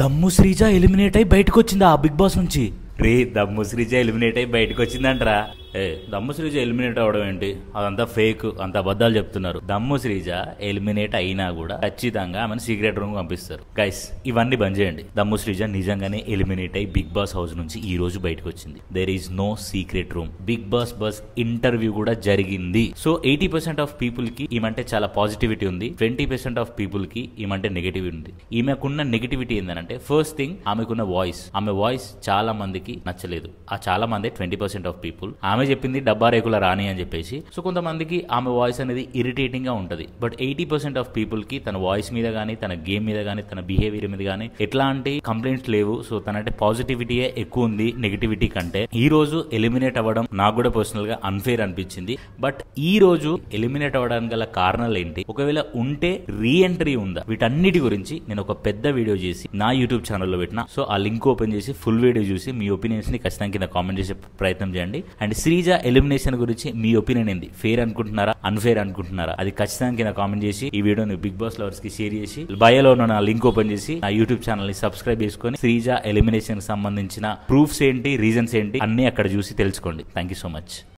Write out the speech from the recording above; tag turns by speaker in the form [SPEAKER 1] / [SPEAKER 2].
[SPEAKER 1] దమ్ము శ్రీజ ఎలిమినేట్ అయి బయటకు వచ్చిందా ఆ బిగ్ బాస్ నుంచి? రే దమ్ము శ్రీజ ఎలిమినేట్ అయి బయటకు వచ్చిందంటరా. దమ్ము శ్రీజ ఎలిమినేట్ అవడం ఏంటి? అదంతా ఫేక్, అంత అబద్ధాలు చెప్తున్నారు. దమ్ము శ్రీజ ఎలిమినేట్ అయినా కూడా ఖచ్చితంగా ఆమెను సీక్రెట్ రూమ్ పంపిస్తారు. గైస్ ఇవన్నీ బంద్ చేయండి. దమ్ము శ్రీజ నిజంగానే ఎలిమినేట్ అయి బిగ్ బాస్ హౌస్ నుంచి ఈ రోజు బయటకు వచ్చింది. There is no secret room. Bigg Boss buzz interview కూడా జరిగింది. సో 80% ఆఫ్ పీపుల్ కి ఈమంటే చాలా పాజిటివిటీ ఉంది, 20% ఆఫ్ పీపుల్ కి ఈమంటే నెగిటివిటీ ఉంది. ఈమెకున్న నెగిటివిటీ ఏంటంటే ఫస్ట్ థింగ్ ఆమెకున్న వాయిస్. ఆమె వాయిస్ చాలా మందికి నచ్చలేదు. ఆ చాలా మంది 20% ఆఫ్ పీపుల్. ఆమె చెప్పింది డబ్బా రేకుల రాణి అని చెప్పేసి. సో కొంతమందికి ఆమె వాయిస్ అనేది ఇరిటేటింగ్ గా ఉంటది. బట్ 80% ఆఫ్ పీపుల్ కి తన వాయిస్ మీద గానీ, తన గేమ్ మీద గానీ, తన బిహేవియర్ మీద గానీ ఎట్లాంటి కంప్లైంట్స్ లేవు. సో తనంటే పాజిటివిటీయే ఎక్కువ ఉంది నెగిటివిటీ కంటే. ఈ రోజు ఎలిమినేట్ అవ్వడం నాకు కూడా పర్సనల్ గా అన్ఫేర్ అనిపించింది. బట్ ఈ రోజు ఎలిమినేట్ అవ్వడానికి గల కారణాలు ఏంటి, ఒకవేళ ఉంటే రీ ఎంట్రీ ఉందా, వీటన్నిటి గురించి నేను ఒక పెద్ద వీడియో చేసి నా యూట్యూబ్ ఛానల్లో పెట్టిన. సో ఆ లింక్ ఓపెన్ చేసి ఫుల్ వీడియో చూసి మీ ఒపీనియన్స్ ని ఖచ్చితంగా కింద కామెంట్ చేసే ప్రయత్నం చేయండి. అండ్ శ్రీజ ఎలిమినేషన్ గురించి మీ ఒపీనియన్ ఏంది? ఫేర్ అనుకుంటున్నారా, అన్ఫేర్ అనుకుంటున్నారా? అది ఖచ్చితంగా కింద కామెంట్ చేసి ఈ వీడియోని బిగ్ బాస్ లవర్స్ కి షేర్ చేసి బయోలో ఉన్న లింక్ ఓపెన్ చేసి నా యూట్యూబ్ ఛానల్ ని సబ్స్క్రైబ్ చేసుకొని శ్రీజ ఎలిమినేషన్ కి సంబంధించిన ప్రూఫ్స్ ఏంటి, రీజన్స్ ఏంటి అన్ని అక్కడ చూసి తెలుసుకోండి. Thank you so much.